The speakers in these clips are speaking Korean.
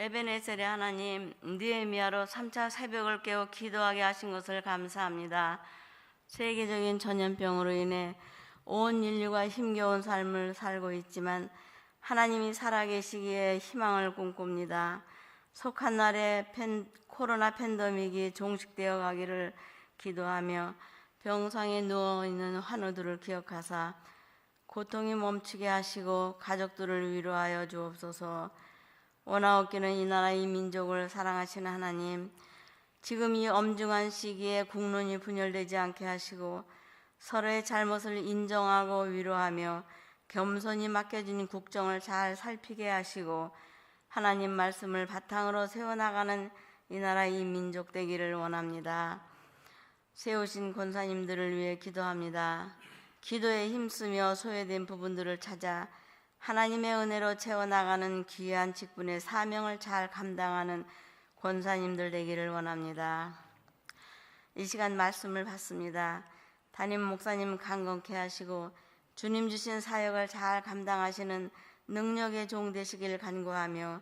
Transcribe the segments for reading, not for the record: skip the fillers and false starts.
에베네셀의 하나님, 느헤미야로 3차 새벽을 깨워 기도하게 하신 것을 감사합니다. 세계적인 전염병으로 인해 온 인류가 힘겨운 삶을 살고 있지만 하나님이 살아계시기에 희망을 꿈꿉니다. 속한 날에 코로나 팬데믹이 종식되어 가기를 기도하며 병상에 누워있는 환우들을 기억하사 고통이 멈추게 하시고 가족들을 위로하여 주옵소서. 원하옵기는 이 나라 이 민족을 사랑하시는 하나님, 지금 이 엄중한 시기에 국론이 분열되지 않게 하시고 서로의 잘못을 인정하고 위로하며 겸손히 맡겨진 국정을 잘 살피게 하시고 하나님 말씀을 바탕으로 세워나가는 이 나라 이 민족 되기를 원합니다. 세우신 권사님들을 위해 기도합니다. 기도에 힘쓰며 소외된 부분들을 찾아 하나님의 은혜로 채워나가는 귀한 직분의 사명을 잘 감당하는 권사님들 되기를 원합니다. 이 시간 말씀을 받습니다. 담임 목사님 강건케 하시고 주님 주신 사역을 잘 감당하시는 능력의 종 되시길 간구하며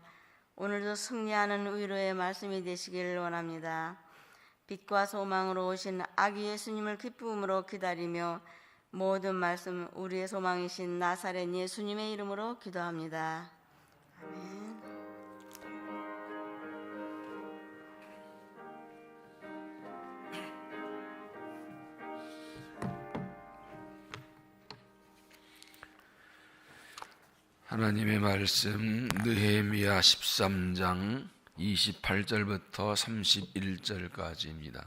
오늘도 승리하는 위로의 말씀이 되시기를 원합니다. 빛과 소망으로 오신 아기 예수님을 기쁨으로 기다리며 모든 말씀 우리의 소망이신 나사렛 예수님의 이름으로 기도합니다. 아멘. 하나님의 말씀 느헤미야 13장 28절부터 31절까지입니다.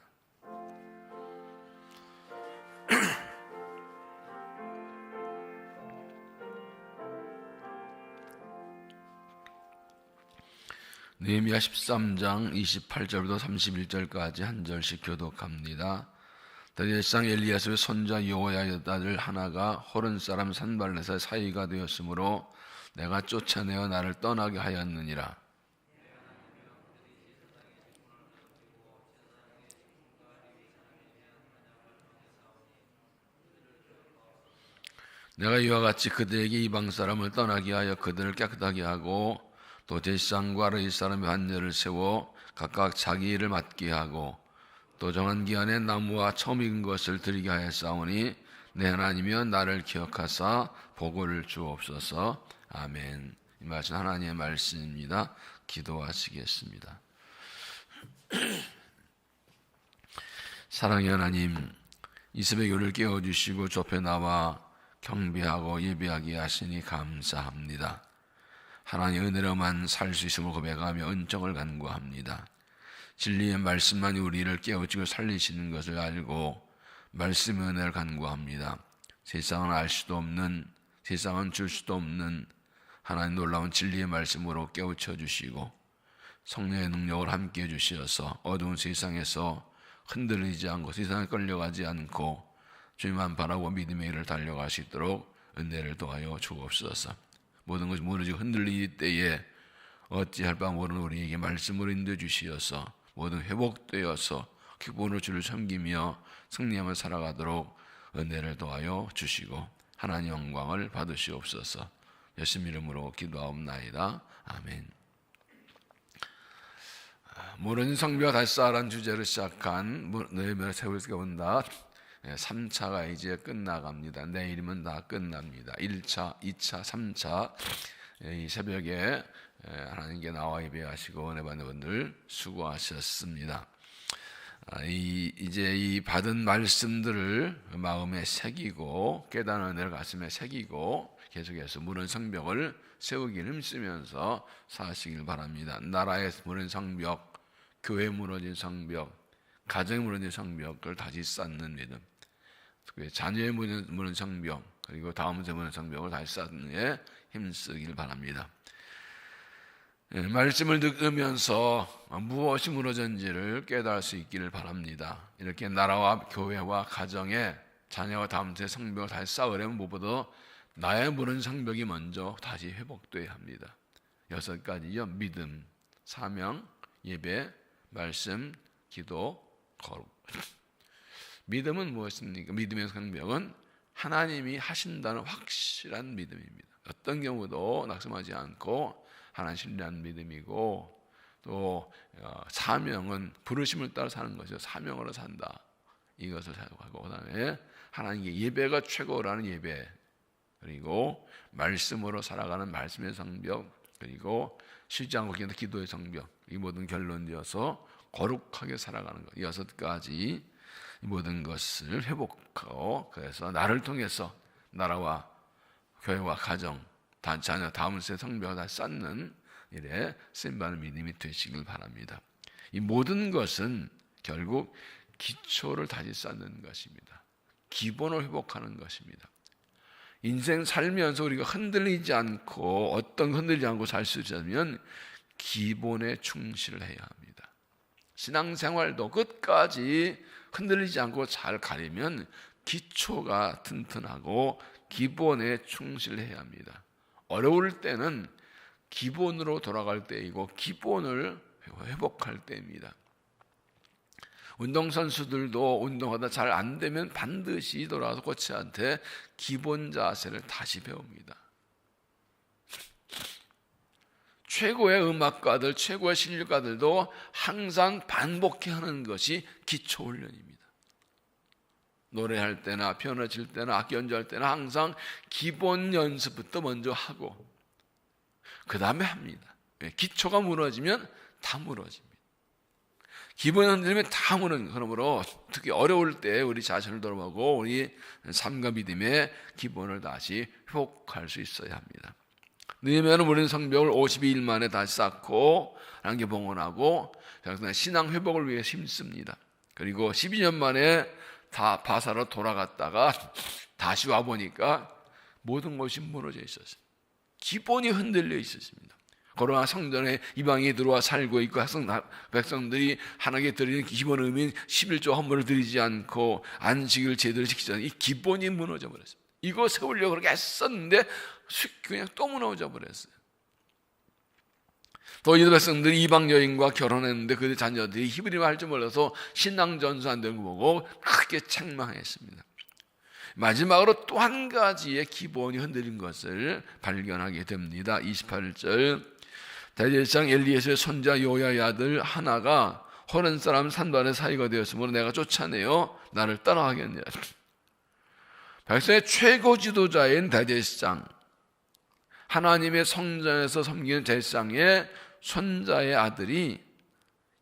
느헤미야 13장 28절부터 31절까지 한 절씩 교독합니다. 다윗상 엘리야스의 손자 여호야의 딸 하나가 호른 사람 산발렛의 사위가 되었으므로 내가 쫓아내어 나를 떠나게 하였느니라. 내가 이와 같이 그들에게 이방 사람을 떠나게 하여 그들을 깨끗하게 하고 또 제사장과 레위 사람의 반열을 세워 각각 자기 일을 맡게 하고 또 정한 기한에 나무와 처음 익은 것을 드리게 하였사오니 내 하나님이여 나를 기억하사 복을 주옵소서. 아멘. 이 말씀 하나님의 말씀입니다. 기도하시겠습니다. 사랑의 하나님, 이 새벽에 우리를 깨워주시고 좁혀 나와 경배하고 예배하게 하시니 감사합니다. 하나님의 은혜로만 살 수 있음을 고백하며 은총을 간구합니다. 진리의 말씀만이 우리를 깨우치고 살리시는 것을 알고 말씀의 은혜를 간구합니다. 세상은 알 수도 없는, 세상은 줄 수도 없는 하나님 놀라운 진리의 말씀으로 깨우쳐 주시고 성령의 능력을 함께해 주시어서 어두운 세상에서 흔들리지 않고 세상에 끌려가지 않고 주님만 바라고 믿음의 길을 달려갈 수 있도록 은혜를 도하여 주옵소서. 모든 것이 무너지고 흔들리기 때에 어찌할 바 모르는 우리에게 말씀으로 인도해 주시어서 모든 회복되어서 기쁨으로 주를 섬기며 승리하며 살아가도록 은혜를 도하여 주시고 하나님 영광을 받으시옵소서. 예수님 이름으로 기도하옵나이다. 아멘. 모르는 성벽 다시 쌓으라는 주제로 시작한 느헤미야 세월기가 온다 3차가 이제 끝나갑니다. 내일이면 다 끝납니다. 1차, 2차, 3차 이 새벽에 하나님께 나와 예배하시고 은혜 받는 분들 수고하셨습니다. 이제 이 받은 말씀들을 마음에 새기고 깨닫는 은혜를 가슴에 새기고 계속해서 무른 성벽을 세우기를 힘쓰면서 사시길 바랍니다. 나라의 무른 성벽, 교회 무너진 성벽, 가정의 무너진 성벽을 다시 쌓는 믿음, 자녀의 무너진 성벽, 그리고 다음 세무는 성벽을 다시 쌓는 데 힘쓰길 바랍니다. 말씀을 듣으면서 무엇이 무너졌는지를 깨달을 수 있기를 바랍니다. 이렇게 나라와 교회와 가정에 자녀와 다음 세 성벽을 다시 쌓으려면 무엇보다 나의 무너진 성벽이 먼저 다시 회복돼야 합니다. 6가지요. 믿음, 사명, 예배, 말씀, 기도, 거룩. 믿음은 무엇입니까? 믿음의 성벽은 하나님이 하신다는 확실한 믿음입니다. 어떤 경우도 낙심하지 않고 하나님 신뢰하는 믿음이고 또 사명은 부르심을 따라 사는 것이죠. 사명으로 산다. 이것을 생각하고 그다음에 하나님께 예배가 최고라는 예배, 그리고 말씀으로 살아가는 말씀의 성벽, 그리고 쉬지 않고 기도의 성벽, 이 모든 결론되어서 거룩하게 살아가는 것, 이 6가지 이 모든 것을 회복하고, 그래서 나를 통해서 나라와 교회와 가정, 자녀, 다음 세대 성벽을 다 쌓는 일에 쓰임받는 믿음이 되시길 바랍니다. 이 모든 것은 결국 기초를 다시 쌓는 것입니다. 기본을 회복하는 것입니다. 인생 살면서 우리가 흔들리지 않고 흔들리지 않고 살 수 있으면 기본에 충실을 해야 합니다. 신앙생활도 끝까지 흔들리지 않고 잘 가려면 기초가 튼튼하고 기본에 충실해야 합니다. 어려울 때는 기본으로 돌아갈 때이고 기본을 회복할 때입니다. 운동선수들도 운동하다 잘 안 되면 반드시 돌아와서 코치한테 기본 자세를 다시 배웁니다. 최고의 음악가들, 최고의 실력가들도 항상 반복해야 하는 것이 기초 훈련입니다. 노래할 때나 피아노 칠 때나 악기 연주할 때나 항상 기본 연습부터 먼저 하고 그 다음에 합니다. 기초가 무너지면 다 무너집니다. 기본이 흔들리면 다 무너집니다. 그러므로 특히 어려울 때 우리 자신을 돌아보고 우리 삶과 믿음의 기본을 다시 회복할 수 있어야 합니다. 느헤미야는 우리는 성벽을 52일 만에 다시 쌓고 하나님께 봉헌하고 신앙 회복을 위해 힘씁니다. 그리고 12년 만에 다 바사로 돌아갔다가 다시 와보니까 모든 것이 무너져 있었어요. 기본이 흔들려 있었습니다. 그러나 성전에 이방인이 들어와 살고 있고 백성들이 하나님께 드리는 기본 의미인 11조 헌물을 드리지 않고 안식을 제대로 지키지 않은 이 기본이 무너져 버렸습니다. 이거 세우려고 그렇게 애썼는데 그냥 또 무너져 버렸어요. 또 이 백성들이 이방 여인과 결혼했는데 그 자녀들이 히브리말 할 줄 몰라서 신앙 전수 안 되는 거 보고 크게 책망했습니다. 마지막으로 또 한 가지의 기본이 흔들린 것을 발견하게 됩니다. 28절 대제사장 엘리에서의 손자 요야의 아들 하나가 호른 사람 산발의 사이가 되었으므로 내가 쫓아내어 나를 따라하겠느냐. 백성의 최고 지도자인 대제사장, 하나님의 성전에서 섬기는 제사장의 손자의 아들이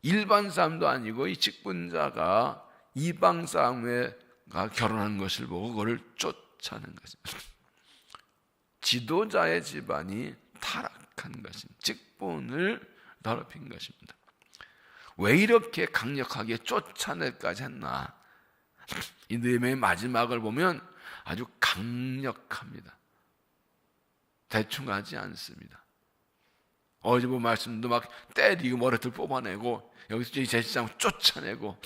일반 사람도 아니고 이 직분자가 이방 사람과 결혼한 것을 보고 그걸 쫓아낸 것입니다. 지도자의 집안이 타락한 것입니다. 직분을 더럽힌 것입니다. 왜 이렇게 강력하게 쫓아내기까지 했나? 이 느헤미야의 마지막을 보면 아주 강력합니다. 대충 하지 않습니다. 어제 본 말씀도 막 때리고 머리털 뽑아내고 여기서 제사장 쫓아내고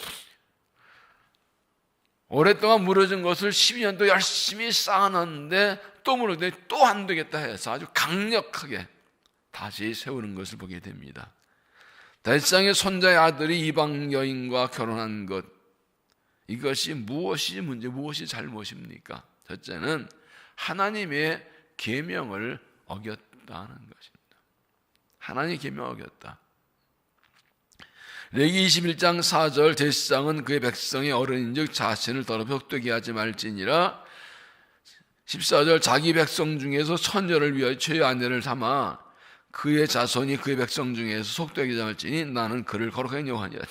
오랫동안 무너진 것을 12년도 열심히 쌓아놨는데 또 무너지는데 또 안 되겠다 해서 아주 강력하게 다시 세우는 것을 보게 됩니다. 대제사장의 손자의 아들이 이방 여인과 결혼한 것, 이것이 무엇이 문제, 무엇이 잘못입니까? 첫째는 하나님의 계명을 어겼다는 것입니다. 하나님의 계명을 어겼다. 레위기 21장 4절 제사장은 그의 백성의 어른인즉 자신을 더럽혀 헛되게 하지 말지니라. 14절 자기 백성 중에서 처녀를 위하여 최의 아내를 삼아 그의 자손이 그의 백성 중에서 속되게 하지 말지니 나는 그를 거룩하게 여호와니라.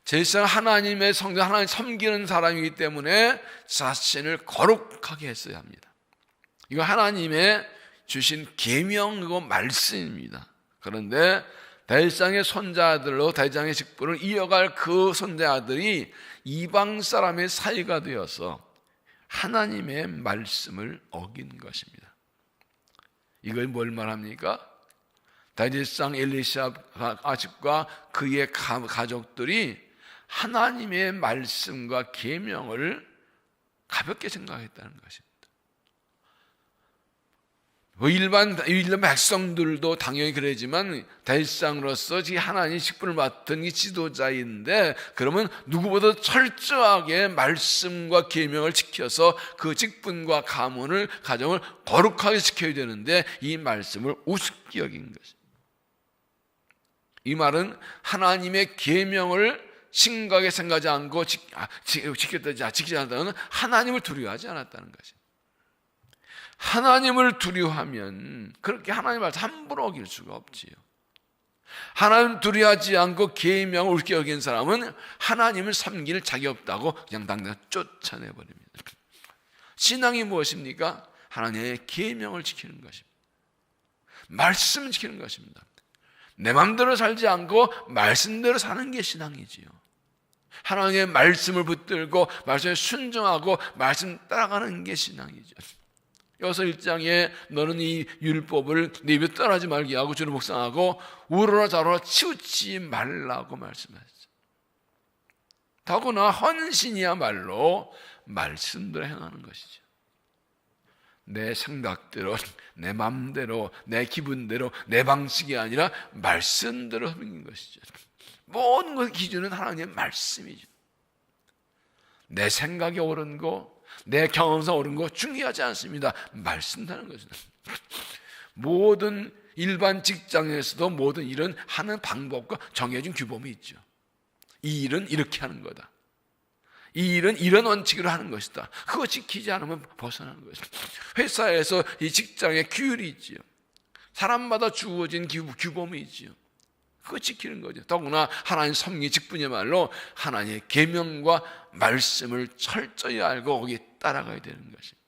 제사장은 하나님의 성전, 하나님 섬기는 사람이기 때문에 자신을 거룩하게 했어야 합니다. 이거 하나님의 주신 계명이고 말씀입니다. 그런데 대제사장의 손자들로 대제사장의 직분을 이어갈 그 손자들이 이방 사람의 사이가 되어서 하나님의 말씀을 어긴 것입니다. 이걸 뭘 말합니까? 대제사장 엘리사 아집과 그의 가족들이 하나님의 말씀과 계명을 가볍게 생각했다는 것입니다. 일반 백성들도 당연히 그러지만 대제사장으로서 하나님의 직분을 맡은 이 지도자인데 그러면 누구보다 철저하게 말씀과 계명을 지켜서 그 직분과 가문을 가정을 거룩하게 지켜야 되는데 이 말씀을 우습게 여긴 것입니다. 이 말은 하나님의 계명을 심각하게 생각하지 않고 지키지 않았다는 하나님을 두려워하지 않았다는 것입니다. 하나님을 두려워하면 그렇게 하나님의 말씀 함부로 어길 수가 없지요. 하나님 두려워하지 않고 계명을 옳게 여긴 사람은 하나님을 섬길 자격이 없다고 그냥 당장 쫓아내버립니다. 신앙이 무엇입니까? 하나님의 계명을 지키는 것입니다. 말씀을 지키는 것입니다. 내 마음대로 살지 않고 말씀대로 사는 게 신앙이지요. 하나님의 말씀을 붙들고 말씀에 순종하고 말씀 따라가는 게 신앙이죠. 여기서 1장에 너는 이 율법을 네 입에 떠나지 말게 하고 주를 묵상하고 우러러 좌우로 치우치지 말라고 말씀하셨죠. 더구나 헌신이야말로 말씀대로 행하는 것이죠. 내 생각대로, 내 마음대로, 내 기분대로, 내 방식이 아니라 말씀대로 하는 것이죠. 모든 것의 기준은 하나님의 말씀이죠. 내 생각이 옳은 거, 내 경험상 옳은 거 중요하지 않습니다. 말씀하는 것은 모든 일반 직장에서도 모든 일은 하는 방법과 정해진 규범이 있죠. 이 일은 이렇게 하는 거다. 이 일은 이런 원칙으로 하는 것이다. 그거 지키지 않으면 벗어나는 것이다. 회사에서 이 직장에 규율이 있지요. 사람마다 주어진 규범이 있지요. 그거 지키는 거죠. 더구나 하나님 섬기 직분이야말로 하나님의 계명과 말씀을 철저히 알고 거기에 따라가야 되는 것입니다.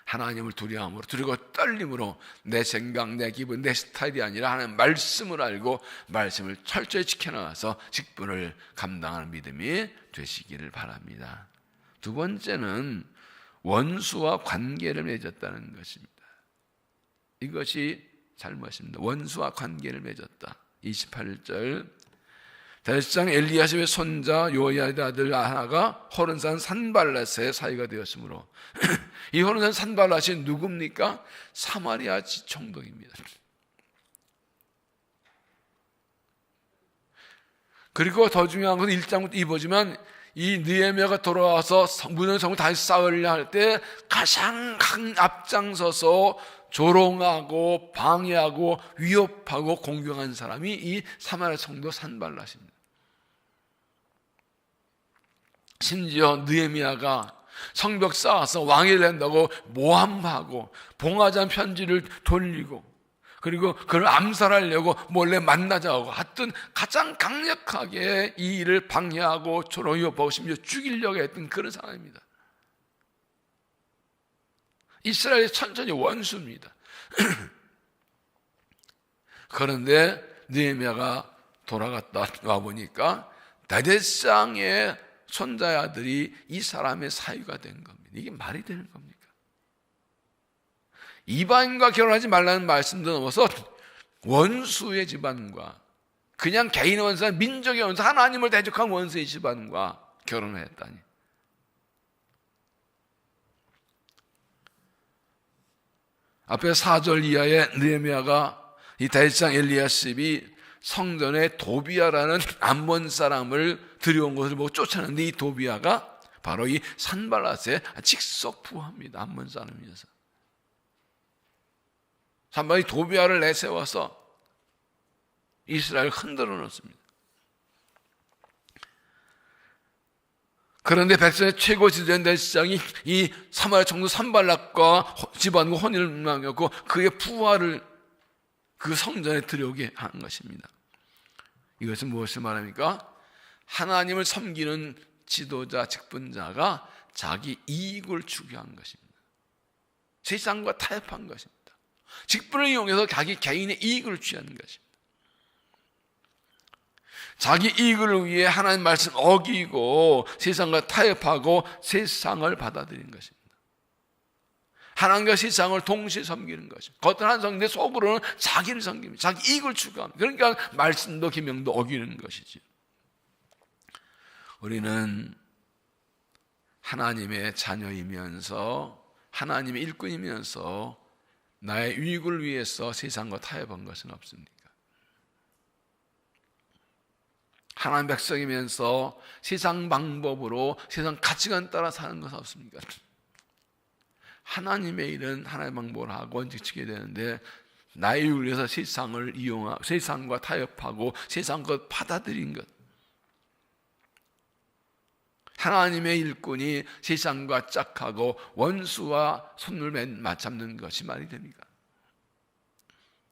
하나님을 두려움으로, 두려고 떨림으로 내 생각, 내 기분, 내 스타일이 아니라 하나님 말씀을 알고 말씀을 철저히 지켜나가서 직분을 감당하는 믿음이 되시기를 바랍니다. 두 번째는 원수와 관계를 맺었다는 것입니다. 이것이 잘못입니다. 원수와 관계를 맺었다. 28절 대제사장 엘리야십의 손자 요야의 아들 하나가 호른산 산발랏의 사이가 되었으므로 이 호른산 산발랏이 누굽니까? 사마리아 지총독입니다. 그리고 더 중요한 것은 1장부터 입어지만 이 느헤미야가 돌아와서 무너진 성을 다시 쌓으려 할 때 가장 앞장서서 조롱하고 방해하고 위협하고 공격한 사람이 이 사마리아 성도 산발랏입니다. 심지어 느헤미야가 성벽 쌓아서 왕이 된다고 모함하고 봉하잔 편지를 돌리고 그리고 그를 암살하려고 몰래 만나자고 하여튼 가장 강력하게 이 일을 방해하고 조롱 위협하고 심지어 죽이려고 했던 그런 상황입니다. 이스라엘의 천천히 원수입니다. 그런데 느헤미야가 돌아갔다 와보니까 대제사장의 손자의 아들이 이 사람의 사위가 된 겁니다. 이게 말이 되는 겁니까? 이방인과 결혼하지 말라는 말씀도 넘어서 원수의 집안과 그냥 개인의 원수, 민족의 원수, 하나님을 대적한 원수의 집안과 결혼을 했다니. 앞에 4절 이하에 느헤미야가 이 대제사장 엘리야십이 성전에 도비야라는 암몬 사람을 들여온 것을 보고 쫓아냈는데 이 도비야가 바로 이 산발랏의 직속부하입니다. 암몬 사람이어서 산발이 도비야를 내세워서 이스라엘을 흔들어 놓습니다. 그런데 백성의 최고 지도자인 대제사장이 이 사마리아 총독 산발랏과 집안과 혼인을 맺었고 그의 부하를 그 성전에 들여오게 한 것입니다. 이것은 무엇을 말합니까? 하나님을 섬기는 지도자, 직분자가 자기 이익을 추구한 것입니다. 세상과 타협한 것입니다. 직분을 이용해서 자기 개인의 이익을 취하는 것입니다. 자기 이익을 위해 하나님 말씀 어기고 세상과 타협하고 세상을 받아들이는 것입니다. 하나님과 세상을 동시에 섬기는 것입니다. 겉은 한 성인데 속으로는 자기를 섬깁니다. 자기 이익을 추구합니다. 그러니까 말씀도 계명도 어기는 것이죠. 우리는 하나님의 자녀이면서 하나님의 일꾼이면서 나의 유익을 위해서 세상과 타협한 것은 없습니까? 하나님 백성이면서 세상 방법으로 세상 가치관 따라 사는 것은 없습니까? 하나님의 일은 하나님의 방법을 하고 지키게 되는데 나의 이익을 위해서 세상을 이용하고 세상과 타협하고 세상 것 받아들인 것. 하나님의 일꾼이 세상과 짝하고 원수와 손을 맞잡는 것이 말이 됩니까?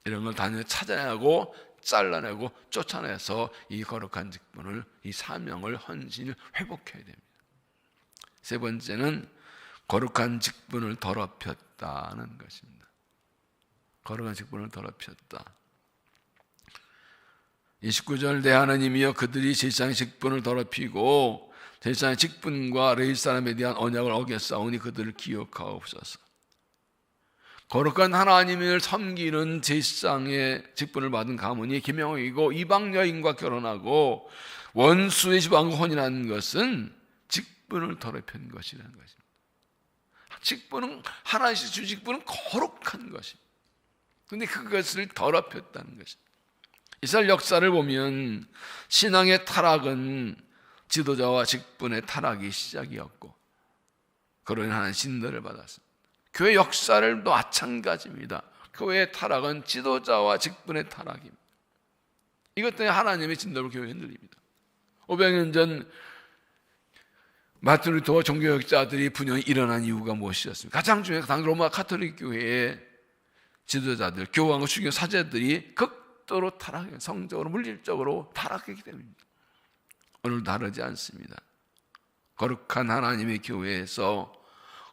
이런 걸 단연히 찾아내고 잘라내고 쫓아내서 이 거룩한 직분을, 이 사명을, 헌신을 회복해야 됩니다. 세 번째는 거룩한 직분을 더럽혔다는 것입니다. 거룩한 직분을 더럽혔다. 29절 내 하나님이여 그들이 제사장의 직분을 더럽히고 제사장의 직분과 레위 사람에 대한 언약을 어겼사오니 그들을 기억하옵소서. 거룩한 하나님을 섬기는 제사장의 직분을 받은 가문이 기명이고 이방 여인과 결혼하고 원수의 집안과 혼인한 것은 직분을 더럽힌 것이라는 것입니다. 직분은 하나님의 주 직분은 거룩한 것입니다. 그런데 그것을 더럽혔다는 것입니다. 이스라엘 역사를 보면 신앙의 타락은 지도자와 직분의 타락이 시작이었고 그로 인한 진노를 받았습니다. 교회 역사를 마찬가지입니다. 교회의 타락은 지도자와 직분의 타락입니다. 이것 때문에 하나님의 진노로 교회에 흔들립니다. 500년 전 마틴 루터와 종교개혁자들이 분열이 일어난 이유가 무엇이었습니까? 가장 중요한 당 로마 카톨릭 교회의 지도자들, 교황과 주교 사제들이 극도로 타락해 성적으로 물질적으로 타락했기 때문입니다. 오늘 다르지 않습니다. 거룩한 하나님의 교회에서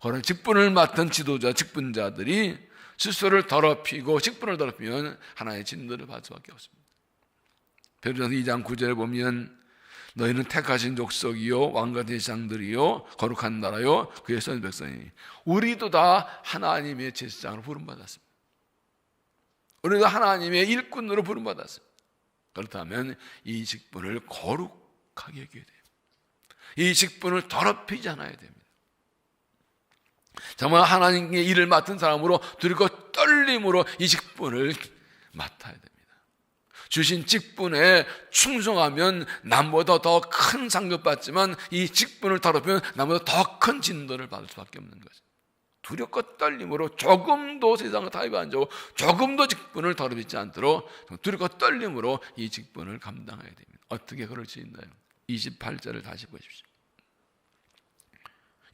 그런 직분을 맡은 지도자, 직분자들이 스스로를 더럽히고 직분을 더럽히면 하나님의 진노를 받을 수밖에 없습니다. 베드로전서 2장 9절에 보면 너희는 택하신 족속이요 왕과 제사장들이요 거룩한 나라요 그의 선 백성이니 우리도 다 하나님의 제사장으로 부름받았습니다. 우리도 하나님의 일꾼으로 부름받았습니다. 그렇다면 이 직분을 거룩하게 여겨야 돼요. 이 직분을 더럽히지 않아야 됩니다. 정말 하나님의 일을 맡은 사람으로 두렵고 떨림으로 이 직분을 맡아야 됩니다. 주신 직분에 충성하면 남보다 더 큰 상급 받지만 이 직분을 더럽히면 남보다 더 큰 진도를 받을 수밖에 없는 거죠. 두렵고 떨림으로 조금도 세상과 타협이 안 되고 조금도 직분을 더럽히지 않도록 두렵고 떨림으로 이 직분을 감당해야 됩니다. 어떻게 그럴 수 있나요? 28절을 다시 보십시오.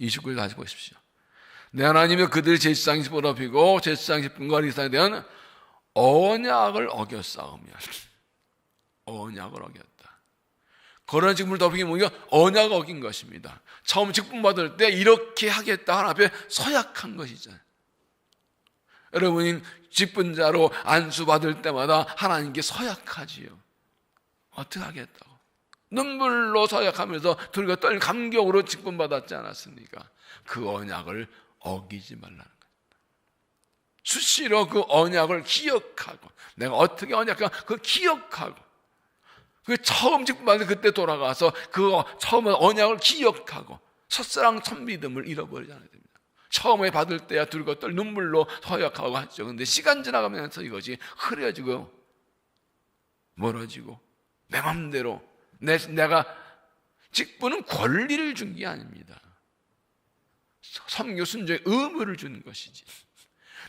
29절 다시 보십시오. 내 하나님이 그들의 제사장의 직분을 더럽히고 제사장 직분과 리사에 대한 언약을 어겼사오며 언약을 어겼다. 거룩한 직분을 더럽히기 뭐냐? 언약을 어긴 것입니다. 처음 직분 받을 때 이렇게 하겠다 하나 앞에 서약한 것이잖아요. 여러분이 직분자로 안수 받을 때마다 하나님께 서약하지요. 어떻게 하겠다고? 눈물로 서약하면서 둘과 떨린 감격으로 직분 받았지 않았습니까? 그 언약을 어기지 말라는 거예요. 수시로 그 언약을 기억하고 내가 어떻게 언약하고 그걸 기억하고 그 처음 직분 받을 그때 돌아가서 그 처음 언약을 기억하고 첫사랑 첫 믿음을 잃어버리지 않아야 됩니다. 처음에 받을 때야 들고 떨 눈물로 서약하고 하죠. 그런데 시간 지나가면서 이것이 흐려지고 멀어지고 내 맘대로 내가 직분은 권리를 준 게 아닙니다. 섬교 순종의 의무를 주는 것이지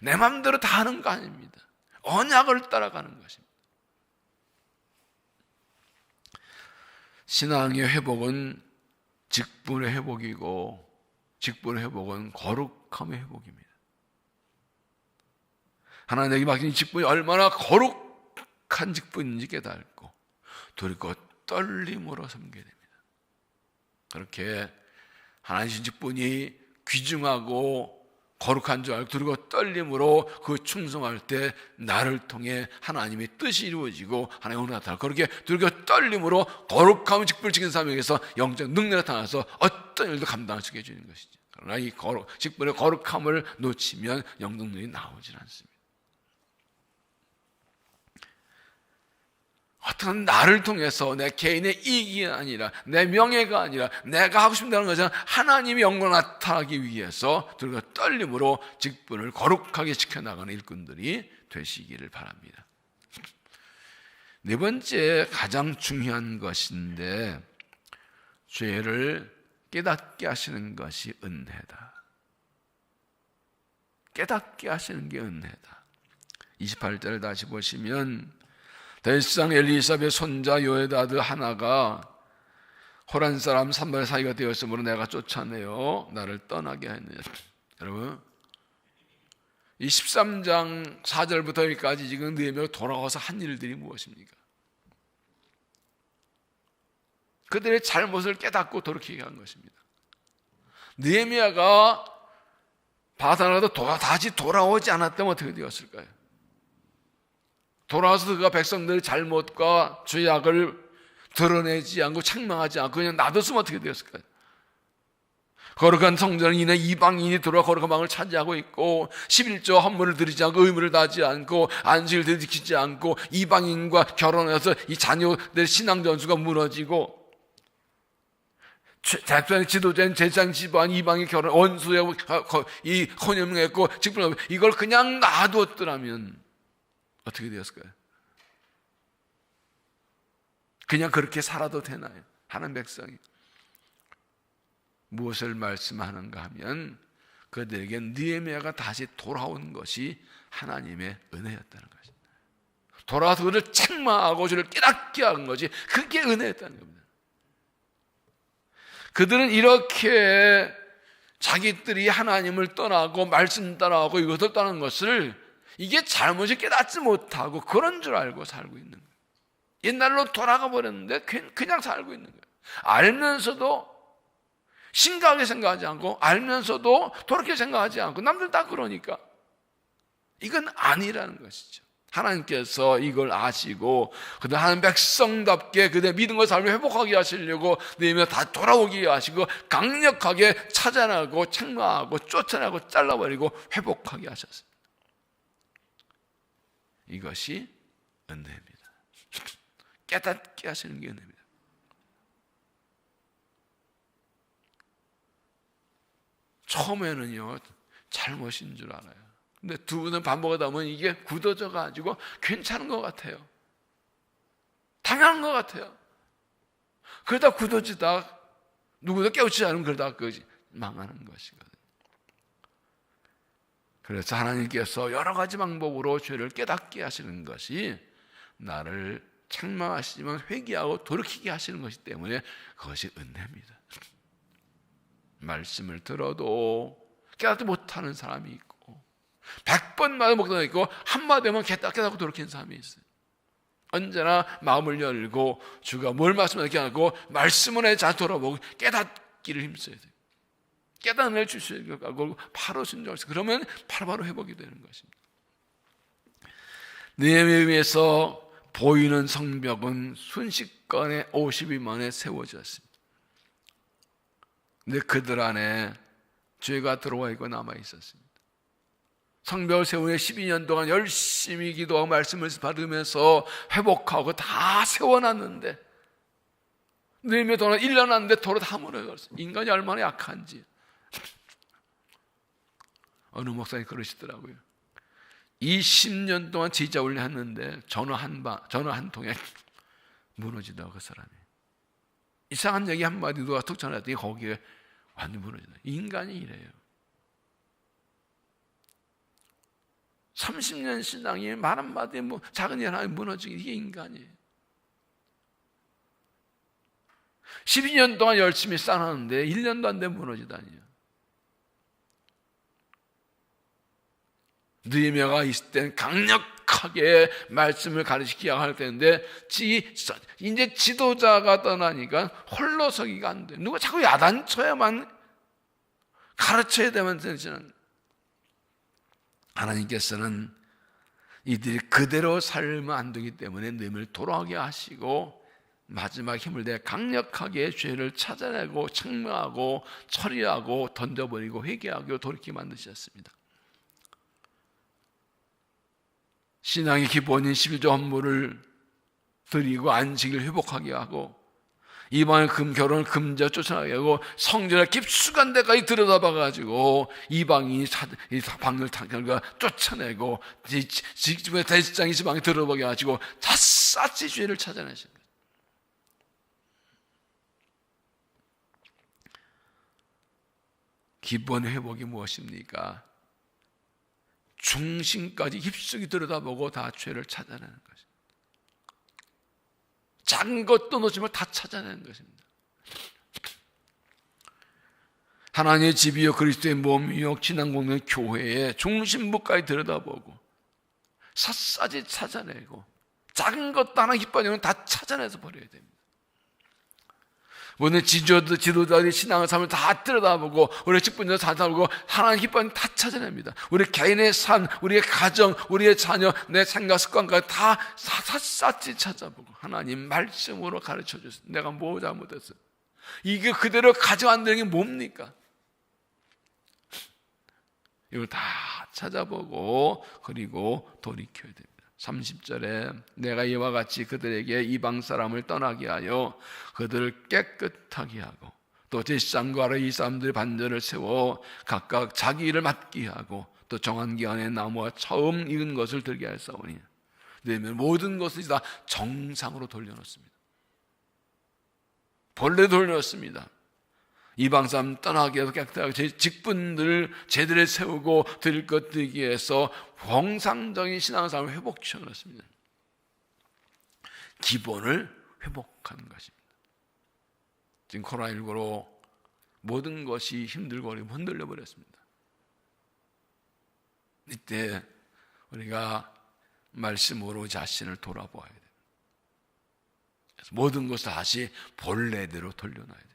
내 맘대로 다 하는 거 아닙니다. 언약을 따라가는 것입니다. 신앙의 회복은 직분의 회복이고 직분의 회복은 거룩함의 회복입니다. 하나님에게 맡긴 직분이 얼마나 거룩한 직분인지 깨닫고 두렵고 떨림으로 섬겨야 됩니다. 그렇게 하나님의 직분이 귀중하고 거룩한 줄 알고 두렵고 떨림으로 그 충성할 때 나를 통해 하나님의 뜻이 이루어지고 하나님의 은혜가 나타나고 그렇게 두렵고 떨림으로 거룩한 직분을 지킨 사람에게서 영적 능력이 나타나서 어떤 일도 감당할 수 있게 해주는 것이죠. 그러나 이 직분의 거룩함을 놓치면 영적 능력이 나오질 않습니다. 어떤 나를 통해서 내 개인의 이익이 아니라 내 명예가 아니라 내가 하고 싶다는 것은 하나님의 영광을 나타나기 위해서 두렵고 떨림으로 직분을 거룩하게 지켜나가는 일꾼들이 되시기를 바랍니다. 네 번째 가장 중요한 것인데 죄를 깨닫게 하시는 것이 은혜다. 깨닫게 하시는 게 은혜다. 28절을 다시 보시면 대상 엘리사벳 손자 요에다 아들 하나가 호란 사람 산발 사이가 되었으므로 내가 쫓아내어 나를 떠나게 하였느냐. 여러분, 이 13장 4절부터 여기까지 지금 느헤미야가 돌아가서 한 일들이 무엇입니까? 그들의 잘못을 깨닫고 돌이키게 한 것입니다. 느헤미야가 바산으로 다시 돌아오지 않았다면 어떻게 되었을까요? 돌아와서 그가 백성들의 잘못과 죄악을 드러내지 않고 책망하지 않고 그냥 놔뒀으면 어떻게 되었을까요? 거룩한 성전을 인해 이방인이 들어와 거룩한 방을 차지하고 있고 11조 헌물을 드리지 않고 의무를 다하지 않고 안식을 지키지 않고 이방인과 결혼해서 이 자녀들 신앙 전수가 무너지고 작전의 지도자인 제사장 집안 이방인 결혼 원수하고 이 혼연했고 직분 이걸 그냥 놔두었더라면 어떻게 되었을까요? 그냥 그렇게 살아도 되나요? 하는 백성이 무엇을 말씀하는가 하면 그들에게 느헤미야가 다시 돌아온 것이 하나님의 은혜였다는 것입니다. 돌아와서 그를 책망하고 저를 깨닫게 한 것이 그게 은혜였다는 겁니다. 그들은 이렇게 자기들이 하나님을 떠나고 말씀 따라하고 이것을 떠나는 것을 이게 잘못이 깨닫지 못하고 그런 줄 알고 살고 있는 거예요. 옛날로 돌아가 버렸는데 그냥 살고 있는 거예요. 알면서도 심각하게 생각하지 않고 알면서도 그렇게 생각하지 않고 남들 다 그러니까 이건 아니라는 것이죠. 하나님께서 이걸 아시고 그들 하나님 백성답게 그들의 믿음과 삶을 회복하게 하시려고 느헤미야 다 돌아오게 하시고 강력하게 찾아내고 책망하고 쫓아내고 잘라버리고 회복하게 하셨습니다. 이것이 은혜입니다. 깨닫게 하시는 게 은혜입니다. 처음에는요 잘못인 줄 알아요. 근데 두 분은 반복하다 보면 이게 굳어져 가지고 괜찮은 것 같아요. 당연한 것 같아요. 그러다 굳어지다 누구도 깨우치지 않으면 그러다 망하는 것이거든요. 그래서 하나님께서 여러 가지 방법으로 죄를 깨닫게 하시는 것이 나를 책망하시지만 회개하고 돌이키게 하시는 것이기 때문에 그것이 은혜입니다. 말씀을 들어도 깨닫지 못하는 사람이 있고 100번마다 목사가 있고 한마디만 깨닫고 돌이키는 사람이 있어요. 언제나 마음을 열고 주가 뭘 말씀하는지 하고 말씀을 해 잘 돌아보고 깨닫기를 힘써야 돼요. 깨닫는 주시고 바로 순종해서 그러면 바로 회복이 되는 것입니다. 느헤미야에서 보이는 성벽은 순식간에 50일 만에 세워졌습니다. 근데 그들 안에 죄가 들어와 있고 남아 있었습니다. 성벽을 세우는 12년 동안 열심히 기도하고 말씀을 받으면서 회복하고 다 세워놨는데 느헤미야 동안 1년 왔는데 도로 다 무너졌어요. 인간이 얼마나 약한지. 어느 목사님 그러시더라고요. 20년 동안 지지자 훈련했는데 전화 한 통에 무너지더라고 그 사람이. 이상한 얘기 한마디 누가 툭 전화했더니 거기에 완전히 무너지다. 인간이 이래요. 30년 신앙이 말 한마디에 작은 일 하나 무너지기 이게 인간이에요. 12년 동안 열심히 쌓았는데 1년도 안 되면 무너지다니요. 느헤미야가 있을 때는 강력하게 말씀을 가르치기 할 때인데 이제 지도자가 떠나니까 홀로 서기가 안 돼. 누가 자꾸 야단쳐야만 가르쳐야 되면 하나님께서는 이들이 그대로 살면 안 되기 때문에 느헤미야를 돌아오게 하시고 마지막 힘을 내 강력하게 죄를 찾아내고 책망하고 처리하고 던져버리고 회개하고 돌이키게 만드셨습니다. 신앙의 기본인 11조 헌물을 드리고 안식을 회복하게 하고 이방의 결혼을 금지하고 쫓아나게 하고 성전의 깊숙한 데까지 들여다봐가지고 이방인이 방을 결과 쫓아내고 직집의 대지장이 지방에 들어보게 하시고 샅샅이 죄를 찾아내신 거예요. 기본 회복이 무엇입니까? 중심까지 깊숙이 들여다보고 다 죄를 찾아내는 것입니다. 작은 것도 놓치면 다 찾아내는 것입니다. 하나님의 집이요 그리스도의 몸이요 신앙 공동의 교회의 중심부까지 들여다보고 샅샅이 찾아내고 작은 것도 하나 기뻐지면 다 찾아내서 버려야 됩니다. 오늘 지도자들이 신앙의 삶을 다 들여다보고 우리 직분자들 다 찾아보고 하나님 기뻐하는 다 찾아냅니다. 우리 개인의 삶, 우리의 가정, 우리의 자녀, 내 생각 습관까지 다 샅샅이 찾아보고 하나님 말씀으로 가르쳐 주세요. 내가 뭐 잘못했어요? 이게 그대로 가져간다는 게 뭡니까? 이걸 다 찾아보고 그리고 돌이켜야 됩니다. 30절에 내가 이와 같이 그들에게 이방 사람을 떠나게 하여 그들을 깨끗하게 하고 또 제사장과 아래 이 사람들의 반절을 세워 각각 자기 일을 맡게 하고 또 정한 기한에 나무와 처음 익은 것을 들게 하였사오니 그러면 모든 것을 다 정상으로 돌려놓습니다. 본래 돌려놓습니다. 이방 사람 떠나게 해서 깨끗하게 제 직분들 제대로 세우고 드릴 것 되기 위해서 정상적인 신앙생활을 회복시켜 놓습니다. 기본을 회복하는 것입니다. 지금 코로나19로 모든 것이 힘들고 흔들려 버렸습니다. 이때 우리가 말씀으로 자신을 돌아보아야 됩니다. 그래서 모든 것을 다시 본래대로 돌려놔야 됩니다.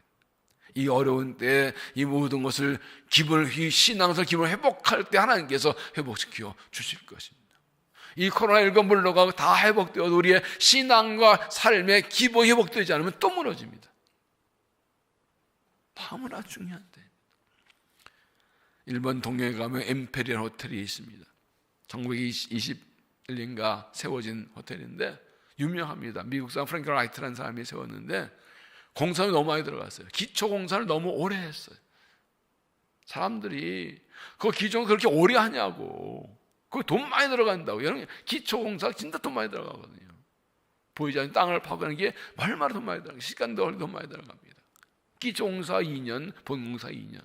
이 어려운 때 이 모든 것을 이 신앙에서 기본을 회복할 때 하나님께서 회복시켜 주실 것입니다. 이 코로나19 물러가고 다 회복되어도 우리의 신앙과 삶의 기본이 회복되지 않으면 또 무너집니다. 너무나 중요한데 일본 동경에 가면 엠페리얼 호텔이 있습니다. 1921년가 세워진 호텔인데 유명합니다. 미국 사람 프랭크 라이트라는 사람이 세웠는데 공사를 너무 많이 들어갔어요. 기초 공사를 너무 오래 했어요. 사람들이 그 기존 그렇게 오래 하냐고. 그 돈 많이 들어간다고. 여러분 기초 공사 진짜 돈 많이 들어가거든요. 보이지 않는 땅을 파고하는 게 얼마나 돈 많이 들어가요. 시간도 돈 많이 들어갑니다. 기초 공사 2년, 본 공사 2년.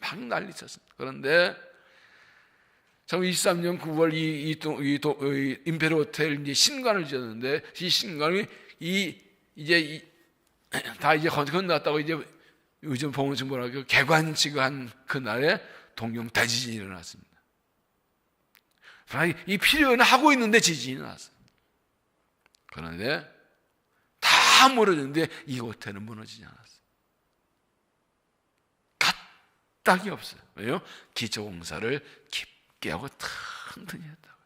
막 난리 쳤습니다. 그런데 1923년 9월 이 임페리얼 호텔 이제 신관을 지었는데 이 신관이 다 이제 건너갔다고 이제 요즘 봉헌식 뭐라고 개관식을 한 그날에 동경 대지진이 일어났습니다. 이 필요는 하고 있는데 지진이 났어요. 그런데 다 무너졌는데 이 호텔은 무너지지 않았어요. 까딱이 없어요. 왜요? 기초공사를 깊게 하고 튼튼히 했다고.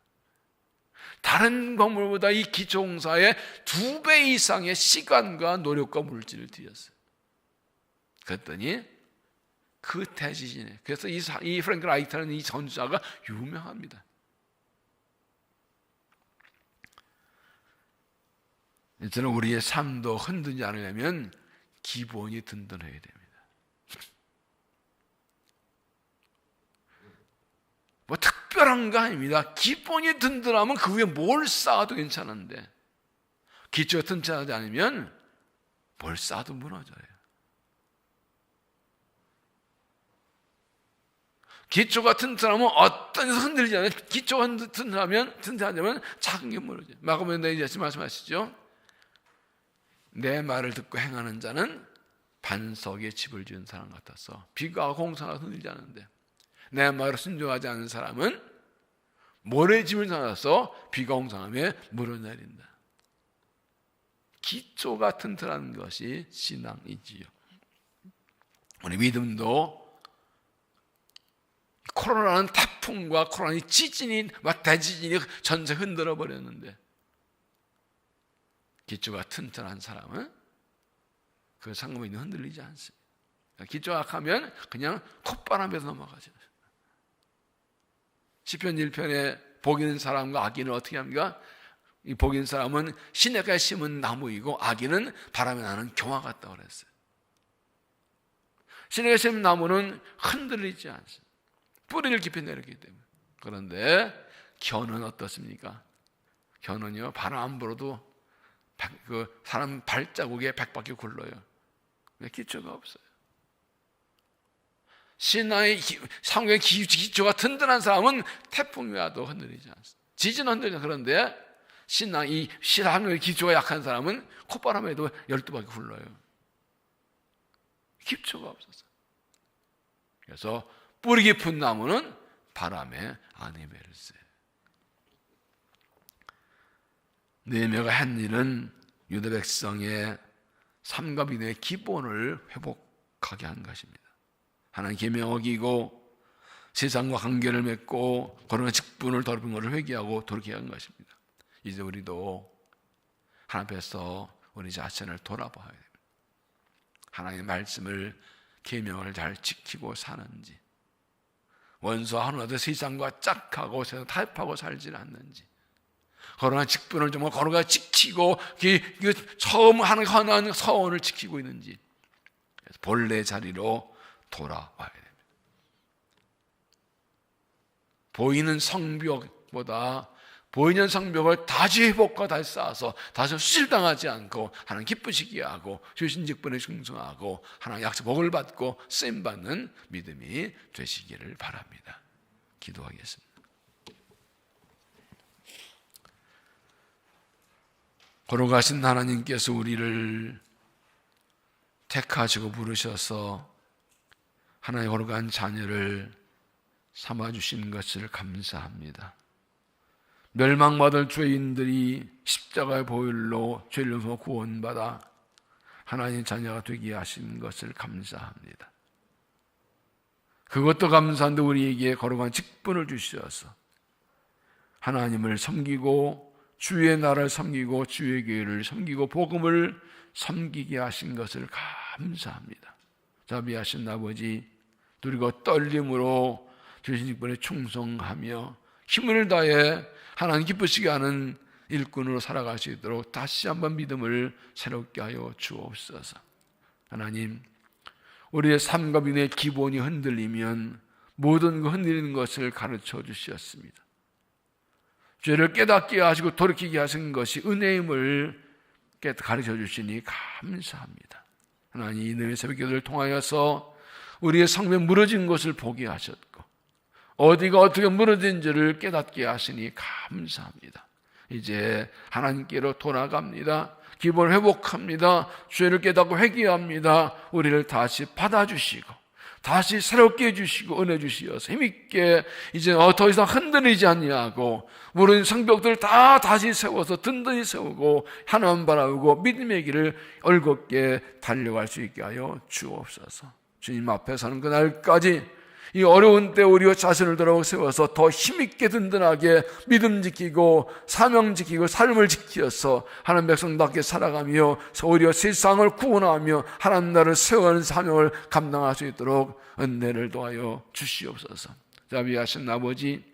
다른 건물보다 이 기초공사에 2배 이상의 시간과 노력과 물질을 들였어요. 그랬더니 그 대지진에 그래서 이 프랭크 라이트라는 이 전투자가 유명합니다. 저는 우리의 삶도 흔들지 않으려면 기본이 든든해야 됩니다. 뭐 특별한 거 아닙니다. 기본이 든든하면 그 위에 뭘 쌓아도 괜찮은데 기초가 튼튼하지 않으면 뭘 쌓아도 무너져요. 기초가 튼튼하면 어떤 데서 흔들리지 않아요. 기초가 튼튼하면 작은 게 무너져요. 마가복음 내지 말씀하시죠. 내 말을 듣고 행하는 자는 반석에 집을 지은 사람 같아서 비가 공사가 흔들리지 않는데 내 말을 순종하지 않는 사람은 모래집을 쌓아서 비가 공상하며 물을 내린다. 기초가 튼튼한 것이 신앙이지요. 우리 믿음도 코로나는 태풍과 코로나의 지진이 막 대지진이 전체 흔들어 버렸는데 기초가 튼튼한 사람은 그 상급이 흔들리지 않습니다. 기초가 약하면 그냥 콧바람에서 넘어가죠. 시편 1편에 복 있는 사람과 악인을 어떻게 합니까? 이 복 있는 사람은 시냇가에 심은 나무이고 악인은 바람에 나는 경화 같다고 그랬어요. 시냇가에 심은 나무는 흔들리지 않습니다. 뿌리를 깊이 내렸기 때문에. 그런데 겨는 어떻습니까? 겨는요 바람 안 불어도 그 사람 발자국에 100바퀴 굴러요. 왜? 기초가 없어요. 신앙의 상국의 기초가 든든한 사람은 태풍이 와도 흔들리지 않습니다. 지진은 흔들리죠. 그런데 이 신앙의 기초가 약한 사람은 콧바람에도 12바퀴 굴러요. 기초가 없어서. 그래서 뿌리 깊은 나무는 바람에 안 헤매르세. 느헤미야가 한 일은 유다 백성의 삶과 믿음의 기본을 회복하게 한 것입니다. 하나님 계명 어기고 세상과 관계를 맺고 거룩한 직분을 더럽힌 것을 회개하고 돌이키게 한 것입니다. 이제 우리도 하나님 앞에서 우리 자신을 돌아봐야 됩니다. 하나님의 말씀을 계명을 잘 지키고 사는지, 원수와 하나도 세상과 짝하고 세상 타협하고 살지 않는지, 거룩한 직분을 좀 거룩하게 지키고 처음 하는 헌한 서원을 지키고 있는지 본래 자리로 돌아와야 됩니다. 보이는 성벽보다 보이는 성벽을 다시 회복과 다시 쌓아서 다시 수질당하지 않고 하나님 기쁘시게 하고 주신 직분에 충성하고 하나님 약속 복을 받고 쓰임받는 믿음이 되시기를 바랍니다. 기도하겠습니다. 거룩하신 하나님께서 우리를 택하시고 부르셔서 하나님의 거룩한 자녀를 삼아주신 것을 감사합니다. 멸망받을 죄인들이 십자가의 보혈로 죄를 용서 구원받아 하나님의 자녀가 되게 하신 것을 감사합니다. 그것도 감사한데 우리에게 거룩한 직분을 주셔서 하나님을 섬기고 주의 나라를 섬기고 주의 교회를 섬기고 복음을 섬기게 하신 것을 감사합니다. 자비하신 아버지, 누리고 떨림으로 주신 직분에 충성하며 힘을 다해 하나님 기쁘시게 하는 일꾼으로 살아갈 수 있도록 다시 한번 믿음을 새롭게 하여 주옵소서. 하나님, 우리의 삶과 믿음의 기본이 흔들리면 모든 흔들리는 것을 가르쳐 주셨습니다. 죄를 깨닫게 하시고 돌이키게 하신 것이 은혜임을 가르쳐 주시니 감사합니다. 하나님, 이 은혜의 새벽기도를 통하여서 우리의 성벽 무너진 것을 보게 하셨고 어디가 어떻게 무너진지를 깨닫게 하시니 감사합니다. 이제 하나님께로 돌아갑니다. 기본을 회복합니다. 죄를 깨닫고 회개합니다. 우리를 다시 받아주시고 다시 새롭게 해주시고 은혜 주시어서 힘있게 이제 더 이상 흔들리지 아니하고 무너진 성벽들을 다 다시 세워서 든든히 세우고 하나님 바라보고 믿음의 길을 올곧게 달려갈 수 있게 하여 주옵소서. 주님 앞에 서는 그날까지 이 어려운 때 우리 자신을 돌아보고 세워서 더 힘있게 든든하게 믿음 지키고 사명 지키고 삶을 지키어서 하나님 백성답게 살아가며 오히려 세상을 구원하며 하나님 나라를 세워가는 사명을 감당할 수 있도록 은혜를 도하여 주시옵소서. 자비하신 아버지,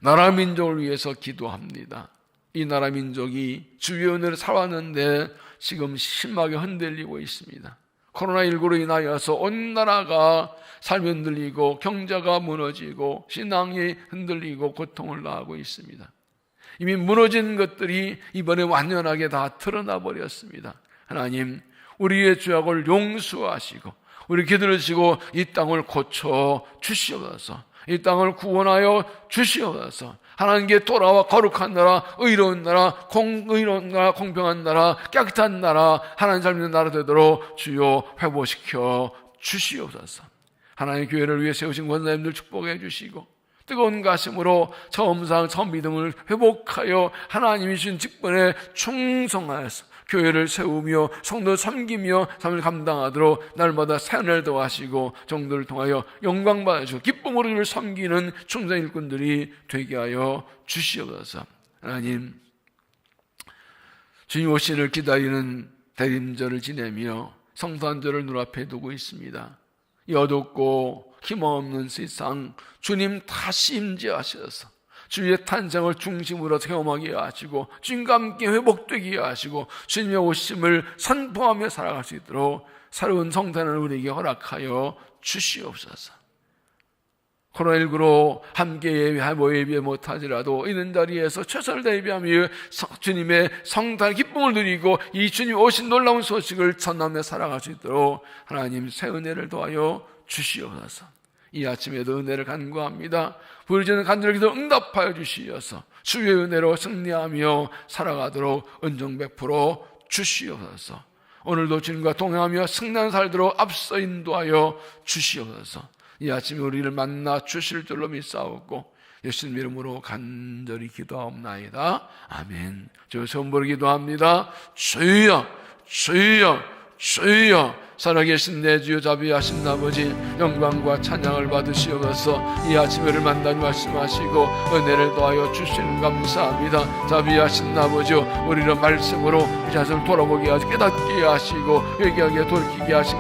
나라 민족을 위해서 기도합니다. 이 나라 민족이 주의 은혜를 살아왔는데 지금 심하게 흔들리고 있습니다. 코로나19로 인하여서 온 나라가 삶이 흔들리고 경제가 무너지고 신앙이 흔들리고 고통을 당하고 있습니다. 이미 무너진 것들이 이번에 완전하게 다 드러나 버렸습니다. 하나님, 우리의 죄악을 용서하시고 우리 기도하시고 이 땅을 고쳐 주시옵소서. 이 땅을 구원하여 주시옵소서. 하나님께 돌아와 거룩한 나라, 의로운 나라, 의로운 나라, 공평한 나라, 깨끗한 나라, 하나님 삶의 나라 되도록 주여 회복시켜 주시옵소서. 하나님의 교회를 위해 세우신 권사님들 축복해 주시고 뜨거운 가슴으로 처음 믿음을 회복하여 하나님이 주신 직분에 충성하여서 교회를 세우며 성도를 섬기며 삶을 감당하도록 날마다 새은혜를 더하시고 정도를 통하여 영광 받으시고 기쁨으로 주를 섬기는 충성 일꾼들이 되게 하여 주시옵소서. 하나님, 주님 오시를 기다리는 대림절을 지내며 성탄절을 눈앞에 두고 있습니다. 이 어둡고 힘없는 세상 주님 다시 임재하셔서 주의 탄생을 중심으로 경험하게 하시고 주님과 함께 회복되게 하시고 주님의 오심을 선포하며 살아갈 수 있도록 새로운 성탄을 우리에게 허락하여 주시옵소서. 코로나19로 함께 예배 못하지라도 있는 자리에서 최선을 다하며 주님의 성탄의 기쁨을 누리고 이 주님 오신 놀라운 소식을 전하며 살아갈 수 있도록 하나님 새 은혜를 더하여 주시옵소서. 이 아침에도 은혜를 간구합니다. 부르짖는 간절히 기도 응답하여 주시옵소서. 주의 은혜로 승리하며 살아가도록 은총 베풀어 주시옵소서. 오늘도 주님과 동행하며 승리하는 살도록 앞서 인도하여 주시옵소서. 이 아침에 우리를 만나 주실 줄로 믿사옵고 예수님 이름으로 간절히 기도하옵나이다. 아멘. 저 선보를 기도합니다. 주여 주여 주여. 살아계신 내 주여 자비하신 아버지, 영광과 찬양을 받으시옵소서. 이 아침에를 만나니 말씀하시고 은혜를 더하여 주시는 감사합니다. 자비하신 아버지, 우리를 말씀으로 자신을 돌아보게 하시고 깨닫게 하시고 회개하게 돌이키게 하신